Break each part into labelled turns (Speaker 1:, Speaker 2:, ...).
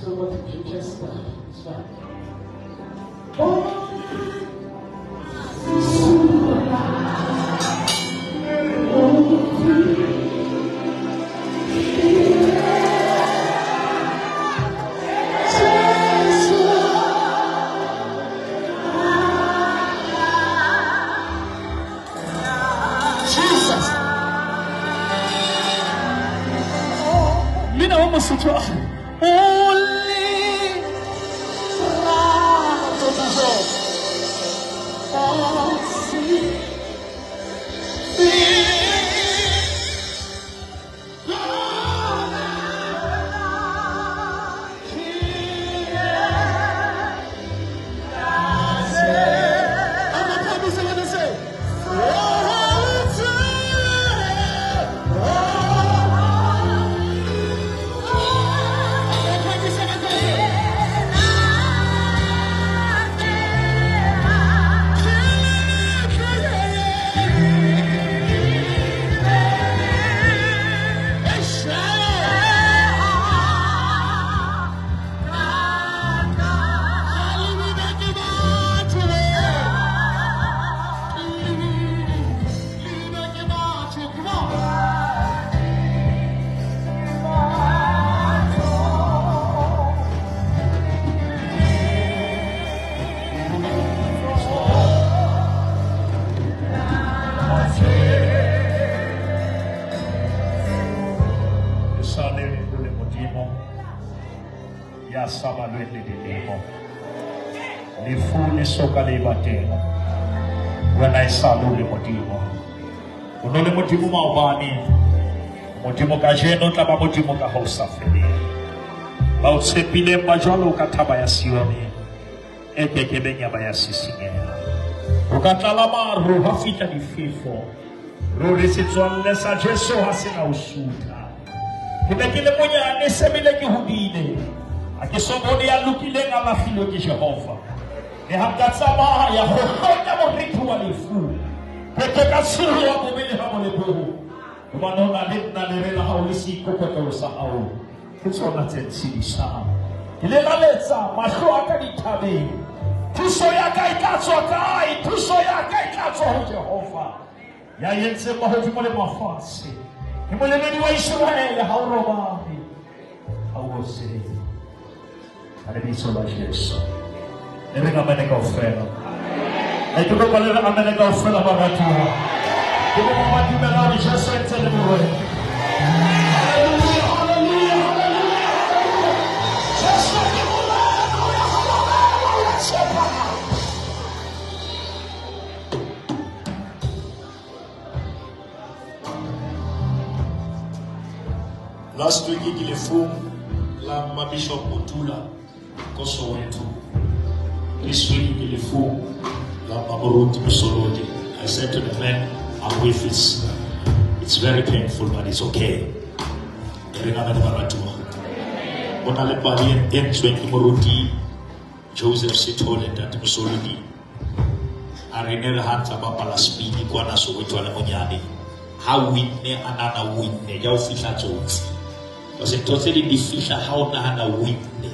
Speaker 1: So what if you just start? Start. Oh.
Speaker 2: When I saw the Modimo, Unole Modimo Maubani, Modimo Gajeno Taba Modimo Gahosa Feli, Bausepile Majolo Katabaya Sioni, Ebekebenya Bayasisine, Ukatalama Ruhafita di Fifo, Rurisitwan Nessa Jeso Hasina Usuta, Hibekile Moya Nesemile Hudine, Akisomoni Alukile Amafilo di Jehovah. They have got some ya hoda ritual fu. Peteka suru ya kumeni hamole bohu. Kumanona litna lerela haulisi kokoto sahau. Kitso na tensidi sa. Ilela letsa masho akani tabe. Tuso ya kai katso kai, tuso ya kai katso Jehova. Ya yense mahoji mole mafansi. Imole ni wa Israeli hauroba. Hauose. Alebiso la Yesu. Ele amene offerta. E tu che parli amene offerta per tua. Tu che fai di melodi già senza le mura. Alleluia, alleluia, alleluia. Gesù che vuole, last week il fu la ma bishop Mutula koso wetu. This week il fu la moruti Sesotho. I said to the men, I'm with this. It's very painful, but it's okay. When I body ends when moruti Joseph Sesotho and Sesotho. I never had to speak kwa na so wetu ala monyani. How witne anana witne ya ofisha jokes. Was it totally difficult how na ana witne.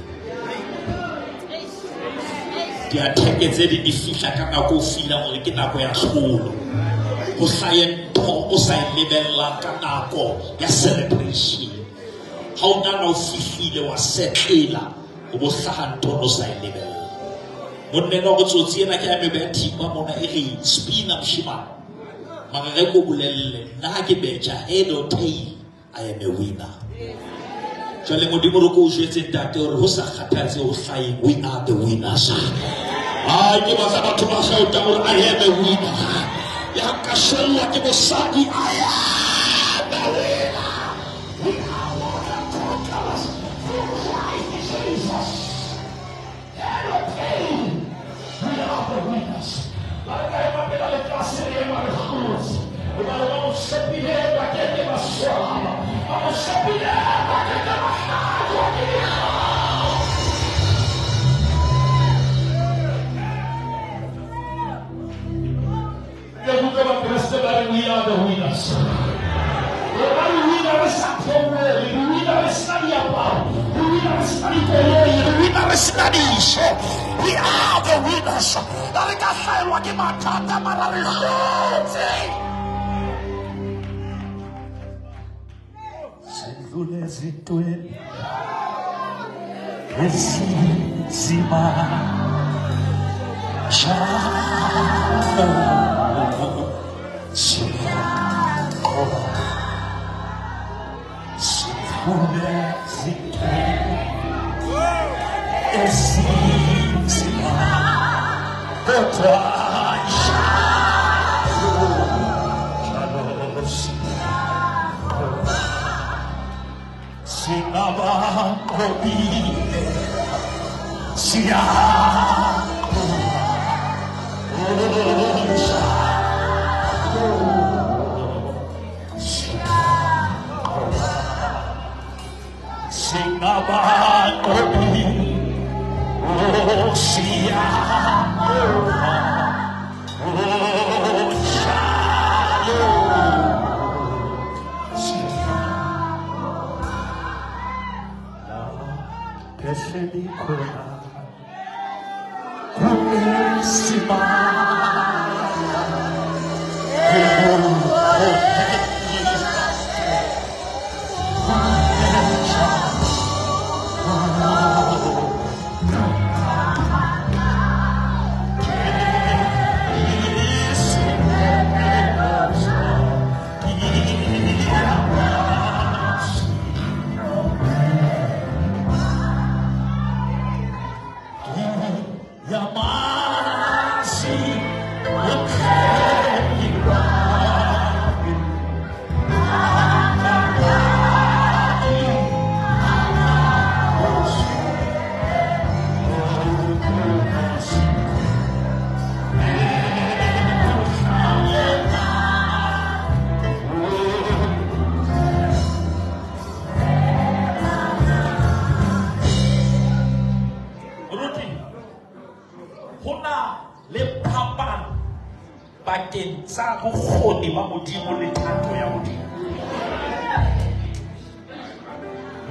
Speaker 2: Dia tekeze difficult kana ko fila mo ke na ko ya school. O sayen to o sayen level la kana ko ya celebration. How na ofisile wa setela o bo sahan to no sayen level. Monne no go tsotsi na ke me beti ba mona e spina mshima. Magageko bulelle na ke beja head or tail. I am a winner. So le modimo ro ko jetse tate or ho sa khathatse ho hlaeng, we are the winners. Ke ba sa batho ba shauta or I am a winner. Ya ka shella ke bosadi I am a winner. We are more than conquerors. Jesus. Head or tail. We are the winners. Like I am a classe in my schools. We are all sepile ba ke te baswa. I'm sepile ba ke te baswa. We are the winners. The winner is not the winner is not the winner is not the We are the winners.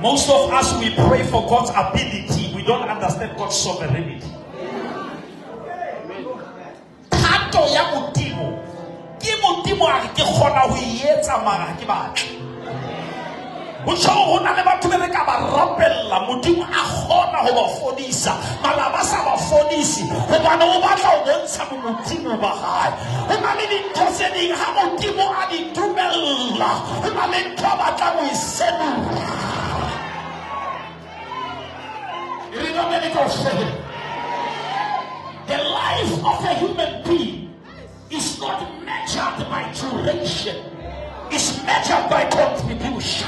Speaker 2: Most of us, we pray for God's ability. We don't understand God's sovereignty. Tato ya modimo. Ke modimo a ke khona ho yetsa mara ke batla. Ho tsho hona le batho ba ka ba rapella modimo a khona ho ba fodisa. Mala ba sa ba fodisi. Hobane o batla ho bontsha modimo ba hae. Ho na le dintho tse ding ha modimo a di dumella. Ho na le ntho ba batla ho isenola. The life of a human being is not measured by duration, it's measured by contribution.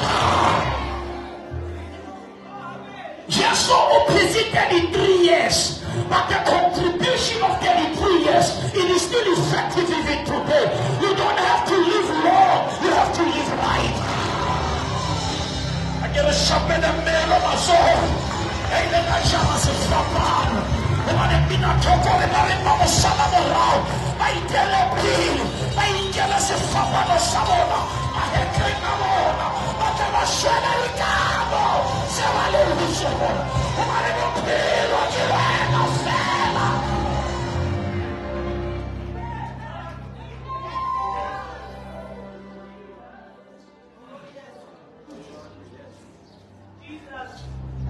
Speaker 2: Yes, so visited in 3 years, but the contribution of 33 years, it is still effective even today. You don't have to live long, you have to live right. I get a shop in the middle of my soul. Hey, let me show us a flap. Umane bina toko le bare mamo sana morao. Mai tele pi, mai ingela se flapa no sabona. Mai krena mona, mai la shana ricamo. Se vale il viso. Umane no pelo che no fela.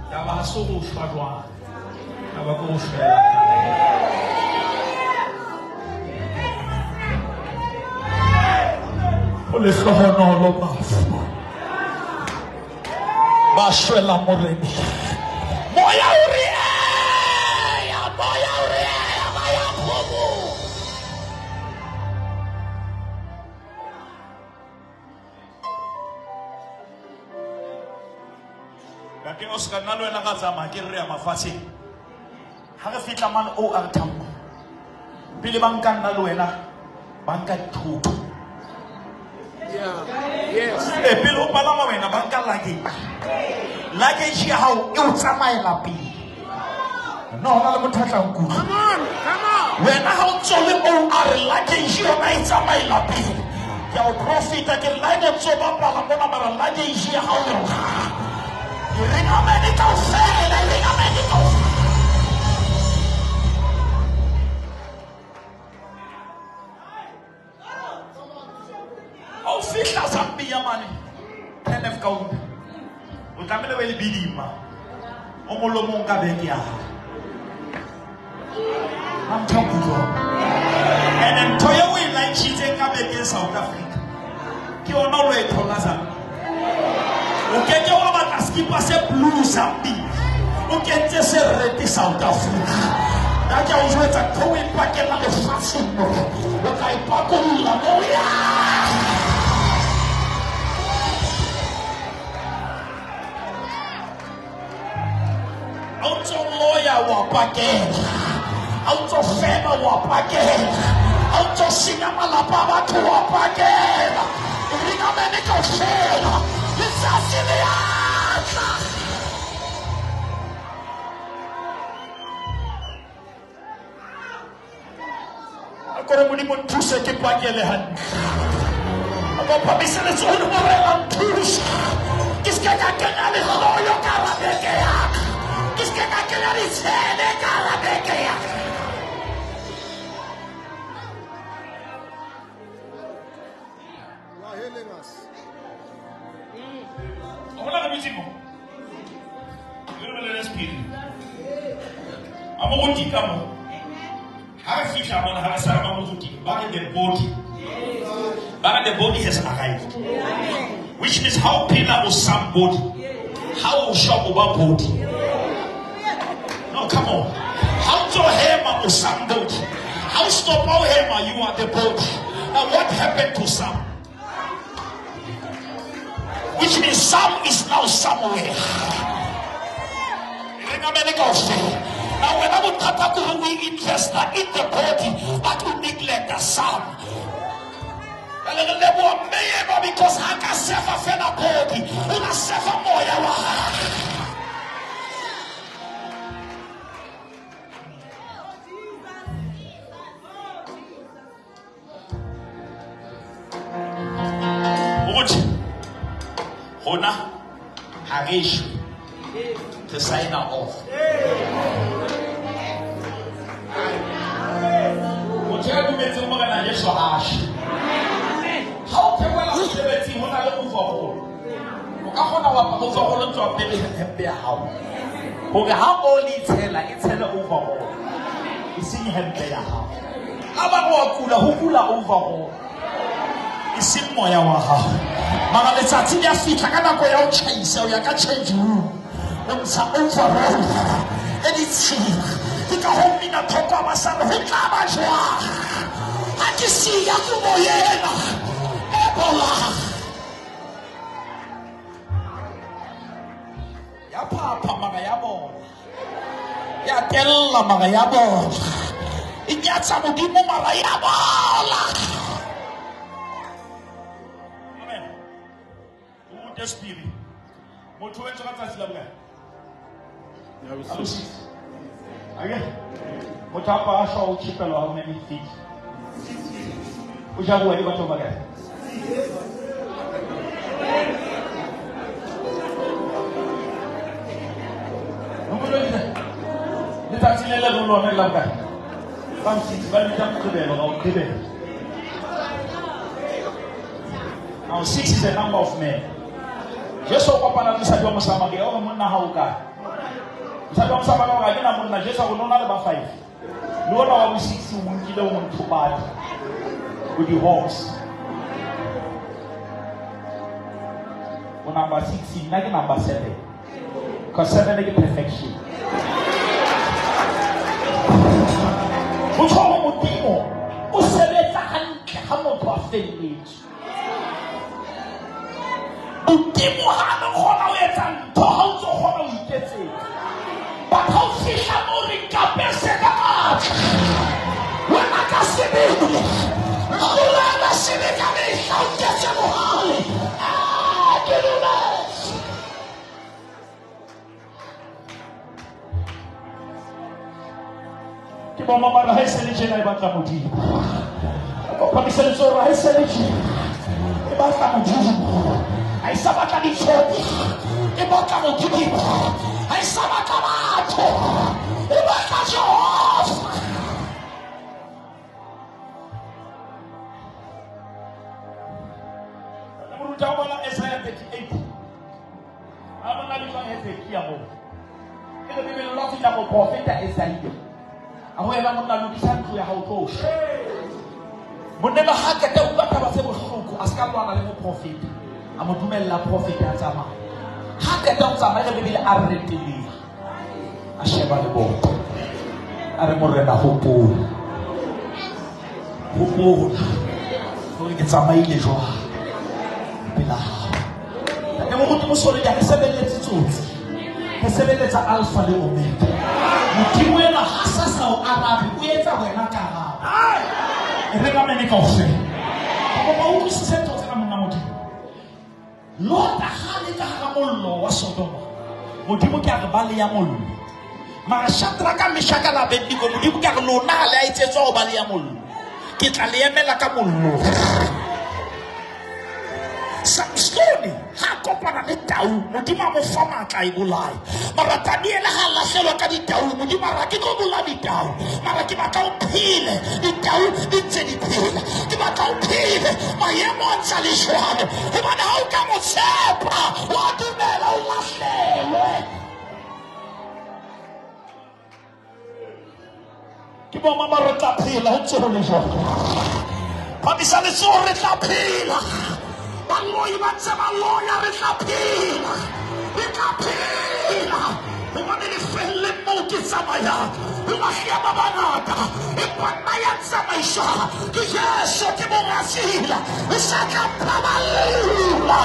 Speaker 2: Dava solo shadwa. Dava go shela. Ole sono lo bafu. Bashwela moreni. Moya uri ya maya bobo. Ke Oscar nalo ena ka tsama ke re ya mafatshe ha re fitla man o a thambo pele banka nna le wena banka thuto yes pele o palama wena banka luggage ya hao e o tsamaela pele no na le mothatla nku come on wena ha o tsole o a re luggage yona e tsamaela pele ya o profita ke line o tsoba pala bona mara luggage ya hao you ring a medical fail, I ring a medical fail. I'm talking to you. And then Toya will like cheating in South Africa. You are not ready to listen. Okay, you want to skip us a blue something. Okay, just a ready South Africa. That you was with a towing packet on the fashion. Okay, Pacola, out of lawyer walk again, out of favor walk again, out of cinema la baba to walk again. Ring a medical fail. It's a silly answer. I'm going to put 2 seconds back in the hand. I'm going to put this in the zone of the push. This guy can't get out of the lawyer. The body has arrived, which means how pillar was somebody, how shop about body. No, come on. How to hammer or somebody? How stop our hammer? You are the body. Now, what happened to Sam? Which means Sam is now somewhere. Now, when I would attack, we interest in the body, but we neglect the Sam. Because I can save a fellow body, and I save a more. Hona Harish to sign off. How can we have 70 when I look for home? I want our proposal to a baby house. How old is Hella? It's Hella overhaul. You see him there. How about who kula overhaul? You see Moya Waha. Mama, let's see your feet. I can't go out change, so you can change room. Overhaul. And it's here. You can hold me not talk about some who come as well. I just see Yakumoyena. Ya papa magayabo. Ya tella magayabo. Inyatsa mudimo magayabo. Amen. Who the spirit? Motu wenza katasi la buga. Alusi. Again. Motapa asho uchipelo how many feet? Ujabu wali bato bagay. Now 6 is the number of men. Just so papa na sabi mo sa magi o mo na hauka. Sabi mo sa mga na mo na just ako no na ba 5. No na wa 6 mo kilo mo tubad with the horse. Number 16, not number 7. Because 7 is perfection. What's wrong with people? Who said it's a hand? Come on to a village. People have no honor yet and to how to honor we get it. But how fish are more in capacity. When I can see me, who ever see me coming, how get you high? Tipo mama rahe selije na ibata mudi. Kwa miselizo rahe selije. Ibata mudi. Ai sabata di choti. Ibata mudi. Ai sabata mato. Ibata jos. Murutawala Isaiah 38. Amana lifa Hezekiah mo. Ile Biblia
Speaker 3: profeta Isaiah. However, I'm not looking to how to Moneba hakete ukata ba se bohloko aska lwana le mo profeta. A mo dumella profeta a tsama. Hakete o tsama le bile a retile. A sheba le bo. A re morena hopola. Hopola. Hore ke tsamaile jwa. Pela. Ne mo go sole ya ke sebeletse tsotsi. Ke sebeletsa alpha le omega. Modimo ena ha sa sa o arabe o etsa wena ka ha. Rega mene ka ofse. Ba o se setso tsena monna modimo. Lord ha le ka ga mollo wa Sodoma. Modimo ke a re ba le ya mollo. Mara Shadraka Meshaka la Abednego modimo ke a re lona ha le a itsetswa go ba le ya mollo. Ke tla le emela ka mollo. Samsoni ha kopana le tau modimo mo fa matla e bolai mara Daniel ha la selwa ka ditau modimo ra ke go bola ditau mara ke batla o phile ditau di ntse di phela ke batla o phile maemo a tsa le jwalo e bana ha o ka mo tshepa wa dumela o lahlelwe ke bo mama re tla phela ho ntse ho le jwalo ba di sa le so re tla phela. Baloi ba tse baloya re tla phela. Re tla phela. Re bane le felle mo ke tsamaya. Re mahia ba bangata. E bana ya tsamaisha. Ke Yesu ke mo rasila. Re sa tla phabalela.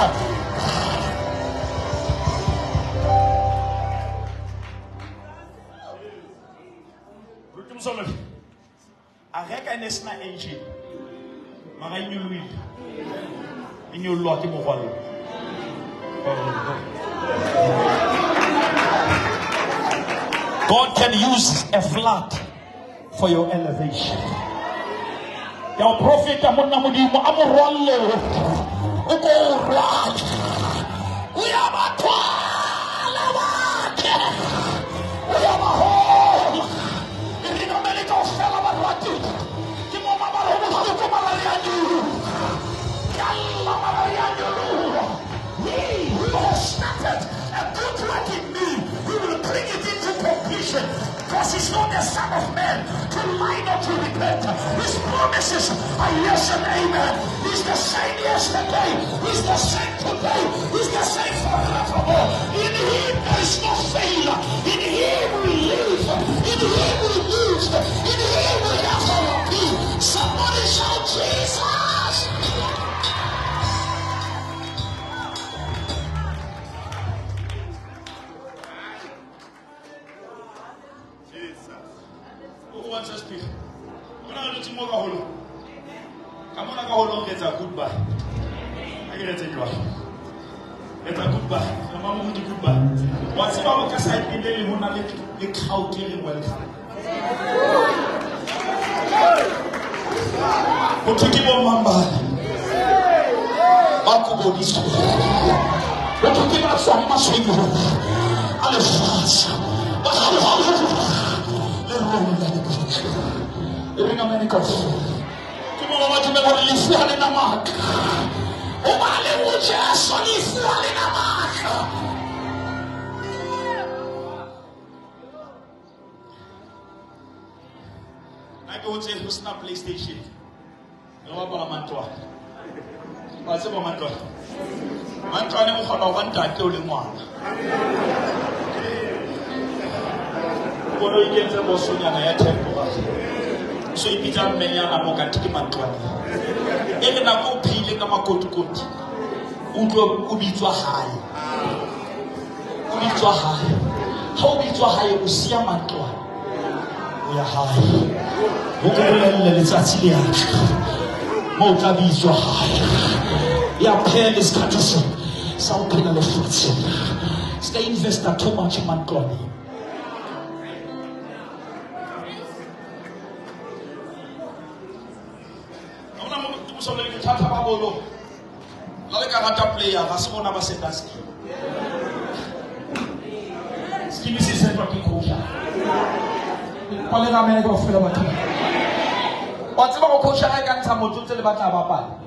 Speaker 3: Rutumsolo. A reka nesna engine. Mara inyuluile. In your lot in Mohalo. God can use a flood for your elevation. Your prophet Amunamudimu Amurwalo. We are a we are a home. In the medical fellow, he who has started a good work in me, he will bring it into completion. Because he's not the Son of Man to lie or to repent. His promises are yes and amen. He's the same yesterday. He's the same today. He's the same forevermore. In him there is no failure. In him we live. In him we move. In him we have our being. Somebody shout Jesus. Who wants to speak? Come on, get a goodbye. I get a goodbye. Get a goodbye. I'm going to goodbye. What's the power of side in the one of the cow killing welcome? What you give on Mamba? Bakubo this way. What you give us so much with you? Alphonse. Ring America. Tomorrow, what you never leave in a mark. Oh, my little chest, on his fall in a mark. I go to who's not PlayStation. No, about Mantua. What's about Mantua? Mantua never had a one time to the one. What do you get the boss on your temple? So you become many Amokatiki Mantua. Even a go peeling a makot. Ubi to a high. Ubi to a high. How be to a high? We see a Mantua. We are high. It's actually Motabi is your high. Your pen is courtesy. Some penal affliction. Stay invested too much in Mantua. Player, Vasmona Basedaski. Skimmy said, what you call Palena Mego Philomati. What's about Coach? I can't tell you to the Bataba.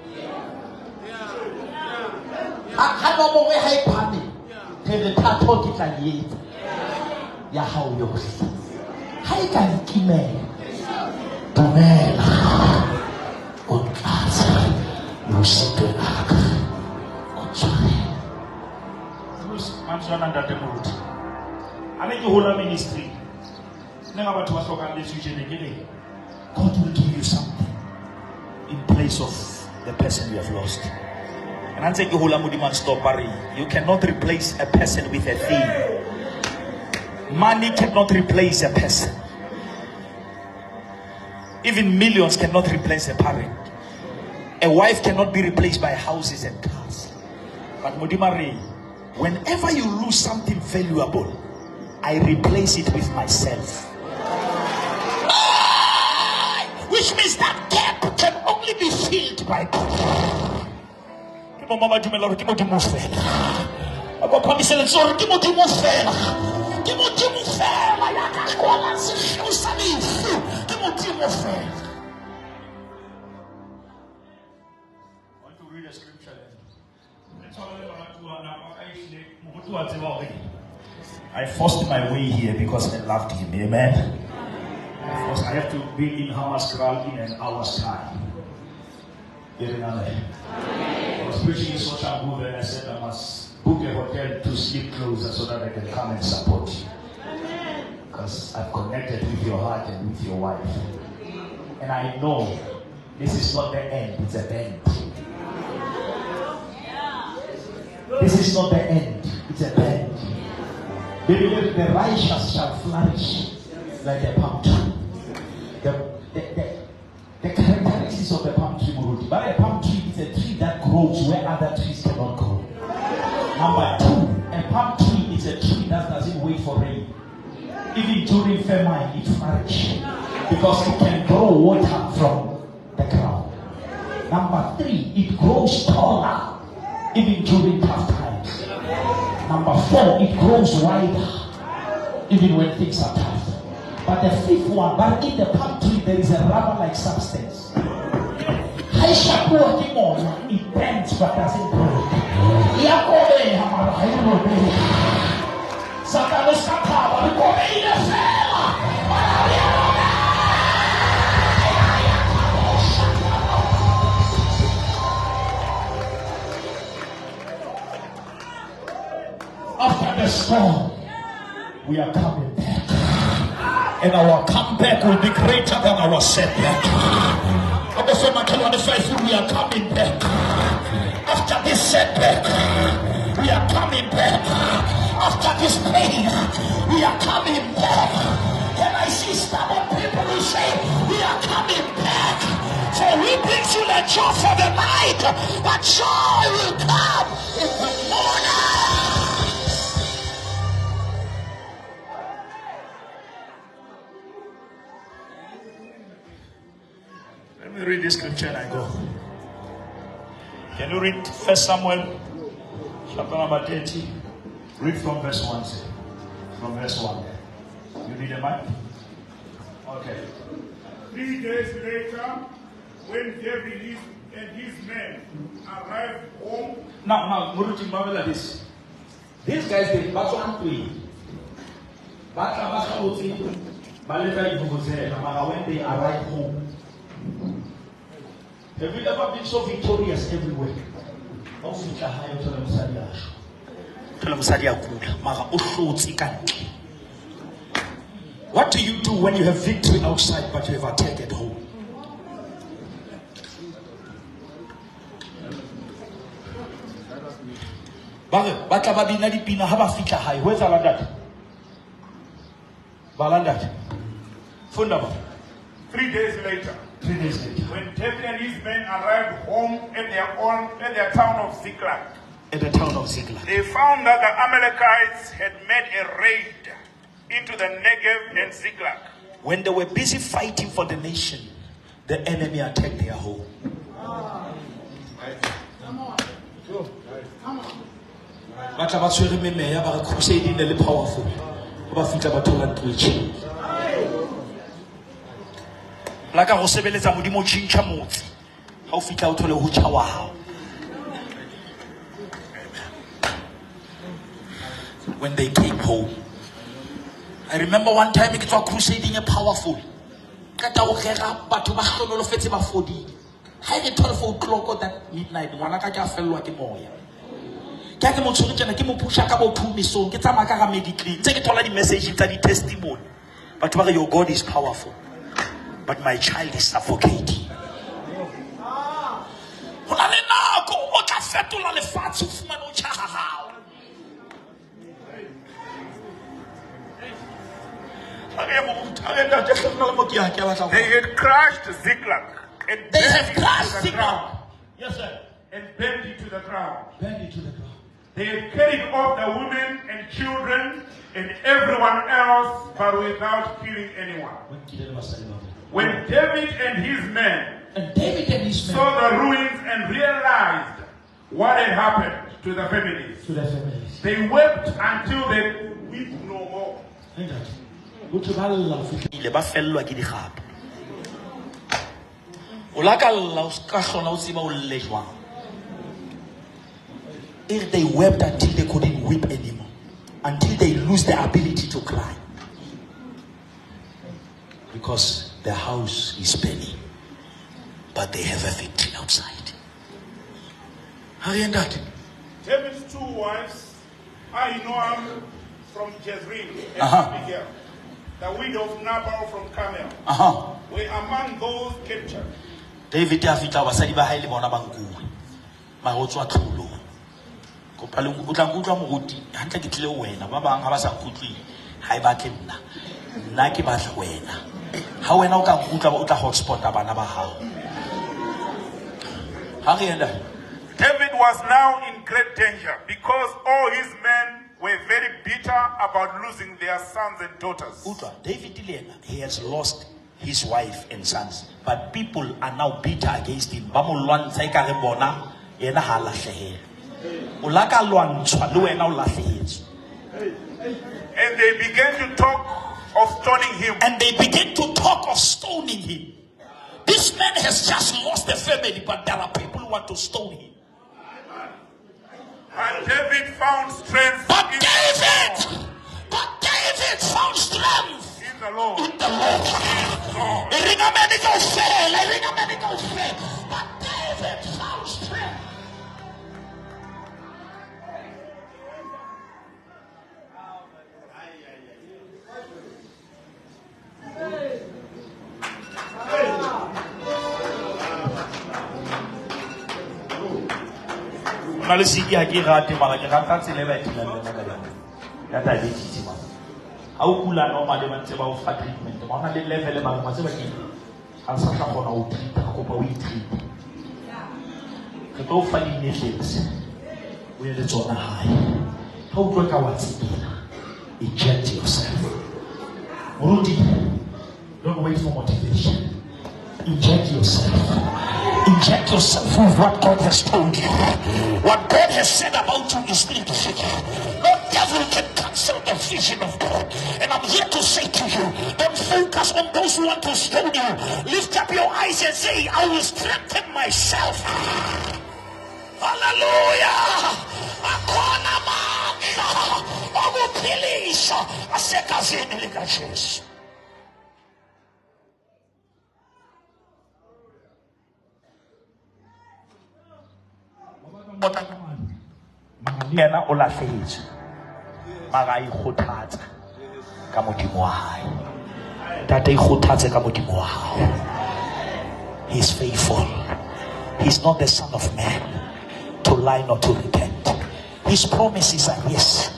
Speaker 3: I have no way high panic. Tell the tattoo to get Yahoo. Hai ka ikimela. Dumela. O tlatsa. Losito laka. O tsware.
Speaker 2: Manjana ndate moruti. Ane ke hola ministry. Nenga batho ba hlokang le tswitsene ke le.
Speaker 3: God will give you something
Speaker 2: In place of the person you have lost. And I say you cannot replace a person with a thing. Money cannot replace a person. Even millions cannot replace a parent. A wife cannot be replaced by houses and cars. But Modimare, whenever you lose something valuable, I replace it with myself. Which means that gap can only be filled by God. Mama dumela ke modimo fela. Ba phamisele tsore ke modimo fela. Ke modimo fela ya ka kola se usa lefu. Ke modimo fela. I want to read a scripture then. I forced my way here because I loved him. Amen. Of course, I have to be in Hamaskral in an hour's time. I was preaching in Sesotho and I said I must book a hotel to sleep closer so that I can come and support you. Because I've connected with your heart and with your wife. And I know this is not the end, it's a bend. This is not the end, it's a bend. The righteous shall flourish like a palm tree. The characteristics of the palm tree, moruti. But a palm tree is a tree that grows where other trees cannot grow. Number two, a palm tree is a tree that doesn't wait for rain. Even during famine, it flourishes because it can grow water from the ground. Number three, it grows taller even during tough times. Number four, it grows wider even when things are tough. But the fifth one, but in the palm tree there is a rubber-like substance. It bends but doesn't break. After the storm, we are coming back. And our comeback will be greater than our setback. We are coming back. After this setback, we are coming back. After this pain, we are coming back. And I see stubborn people who say, we are coming back. For we bring you the joy for the night, but joy will come in the morning. Let me read this scripture and I go. Can you read 1 Samuel chapter number 30? Read from verse 1. From verse 1. You need a mic? Okay.
Speaker 4: 3 days later, when David and his men arrived home.
Speaker 2: Now, Muruti, marvel at this. These guys, they battle and play. When they arrive home. Have you ever been so victorious everywhere? What do you do when you have victory outside but you have attack at home? Where's Alandat? Balandat. Fundamental.
Speaker 4: 3 days later,
Speaker 2: 3 days later,
Speaker 4: when David and his men arrived home at their town of Ziklag,
Speaker 2: at the town of Ziklag,
Speaker 4: they found that the Amalekites had made a raid into the Negev and Ziklag.
Speaker 2: When they were busy fighting for the nation, the enemy attacked their home. But about to remember, about crusading the powerful. Like I was saying, Modimo chincha motsi. How fit out ole ho chawa hao. When they came home,
Speaker 3: I remember one time it was crusading a powerful. Kata o kera batho ba hlonolofetse ba fodile. Ha ile 12 o'clock that midnight ngwana ka ka fellwa ke moya. Ke mo tshwere tsena ke mo pusha ka bo thumisong ke tsamaya ka medically. Ntse ke thola di message tsa di testimony. Batho ba re your God is powerful. But my child is suffocating. Hona le nako o tla fetola lefatshe o fumana o tjhaha hao.
Speaker 4: They had crushed Ziklag and
Speaker 3: They
Speaker 4: burned
Speaker 3: have
Speaker 4: it
Speaker 3: crushed
Speaker 4: to the
Speaker 3: Ziklag.
Speaker 4: ground.
Speaker 3: Yes, sir.
Speaker 4: And burned it to the ground.
Speaker 3: Bend it to the ground.
Speaker 4: They had carried off the women and children and everyone else, but without killing anyone. When David and his men saw the ruins and realized what had happened to the families, they wept until they wept no more.
Speaker 3: If they wept until they couldn't weep anymore, until they lose the ability to cry, because the house is burning, but they have a victory outside. How you that?
Speaker 4: David's two wives, Ahinoam from Jezreel and Abigail, the widow of Nabal from Carmel, were among those captured.
Speaker 3: David afita basadi ba haile bona bankuwe ma go tswa tlholo go palo go tla kutlwa moruti hantle ke tlile wena ba bang ha ba sa kutlwi ha e batle nna ke batla wena ha wena o ka kutlwa o tla hotspot bana ba hao ha re enda.
Speaker 4: David was now in great danger because all his men were very bitter about losing their sons and daughters.
Speaker 3: David he has lost his wife and sons, but people are now bitter against him. And
Speaker 4: they began to talk of stoning him.
Speaker 3: This man has just lost the family, but there are people who want to stone him.
Speaker 4: And David found strength
Speaker 3: But David found strength
Speaker 4: in the Lord.
Speaker 3: But David found strength. Malesidi ha ke rate mara ke rata tsele ba etla le nna ka ya ta di tsima ha o kula no male ba ntse ba o fa treatment ba na le level ba ma se ba ke ha sa tla gona o treat go ba o treat ke to fa di injections o ye le tsona hae ha o tlo ka wa tsela inject yourself moruti, don't wait for motivation. Inject yourself with what God has told you. What God has said about you is being defeated. No devil can cancel the vision of God. And I'm here to say to you, don't focus on those who want to stone you. Lift up your eyes and say, I will strengthen myself. Hallelujah. Akona manda. Ogupilisha. Asekazini likachis. Yena o lahlehetswe mara ikgothatsa ka modimo wa hae tata ikgothatse ka modimo wa hao. He's faithful. He's not the son of man to lie nor to repent. His promises are yes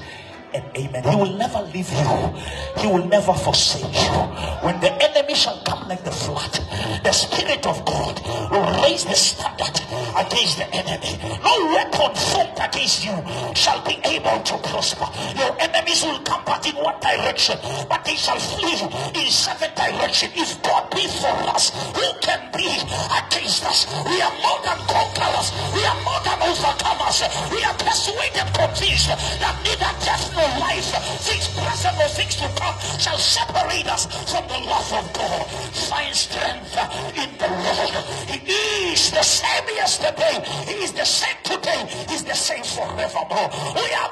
Speaker 3: and amen. He will never leave you. He will never forsake you. When the enemy shall come like the flood, the Spirit of God will raise the standard against the enemy. No weapon formed against you shall be able to prosper. Your enemies will come but in one direction, but they shall flee in 7 directions. If God be for us, who can be against us? We are more than conquerors. We are more than overcomers. We are persuaded, convinced that neither death nor life, things present or things to come, shall separate us from the love of God. Find strength in the Lord. He is the same yesterday. He is the same today. He is the same forevermore. We are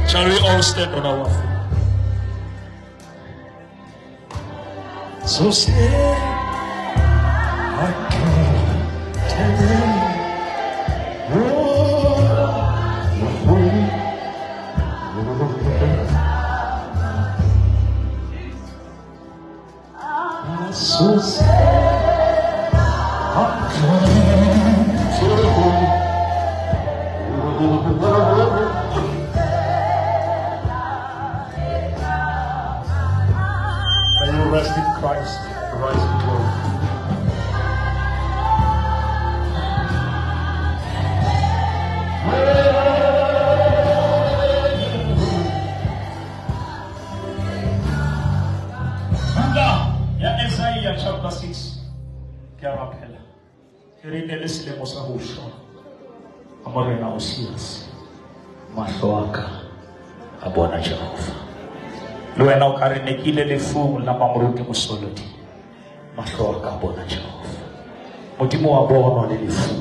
Speaker 2: Shall we all stand on our feet? So say I can't tell so say I can't rest in Christ, rise in glory. Ya Isaiah chapter 6. Kiarapela. Irinele silemo sa husho. Amore na usias. Mahloaka. Abona Jehova. Luena ukarinekile lefu la moruti musoloti. Mahloaka abona Jehova. Modimo wa bona le lefu.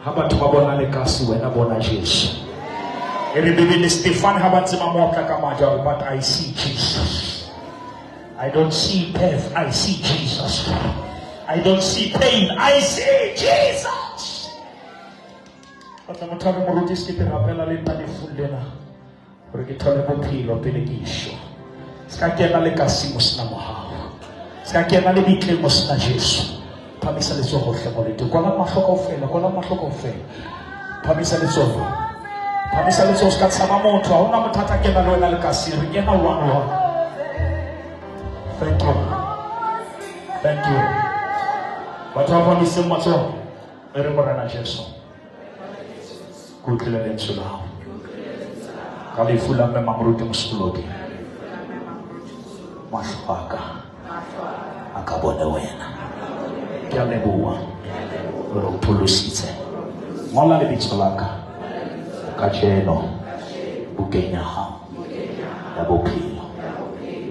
Speaker 2: Haba tumabona le kasi wena bona Jesu. Eri Bibili Stefan haba nzima mwaka kama ajabu, but I see Jesus. I don't see death, I see Jesus. I don't see pain, I see Jesus. Patamutari moruti skipe rapela lenta le fundena. Urigitole bopilo pelegisho. Skakena le kasimu sina mahao. Skakena le biklemo sina Jesu. Pamisa le soho flemolete. Kona mahloko ofela, kona mahloko ofela. Pamisa le soho. Pamisa le soho skatsama motho. Hauna motata kena lo ena le kasiri. Kena one. Thank you. Thank you. Watu hapa ni sema so. Mere morana Jesu. Kukile lensula. Kalifula me mamruti musulodi. Mashwaka. Akabone wena. Kyalebuwa. Urupulusite. Mola libitsolaka. Kacheno. Bukenyaha. Yabopilo.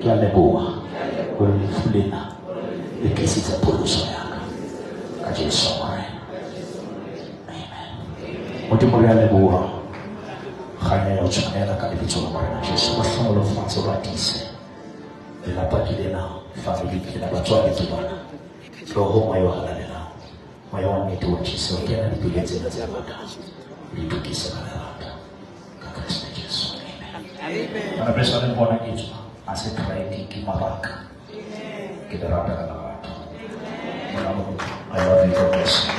Speaker 2: Kyalebuwa. Ulifulina ikisiza puluso yaka kajesu mare. Amen. Mutimuri alebuwa khanya ya uchanela kalibitsola mare na Jesu washolo fanso batise ila pakilena family kina batwali tubana roho mayo halalena mayo wangetu wachiso kena nipigeze na zabaka litukisa kana kakasina Jesu. Amen. Ana pesa ni bona kitu asetraiti kimaraka. Kita rata kata. I love you, God bless you.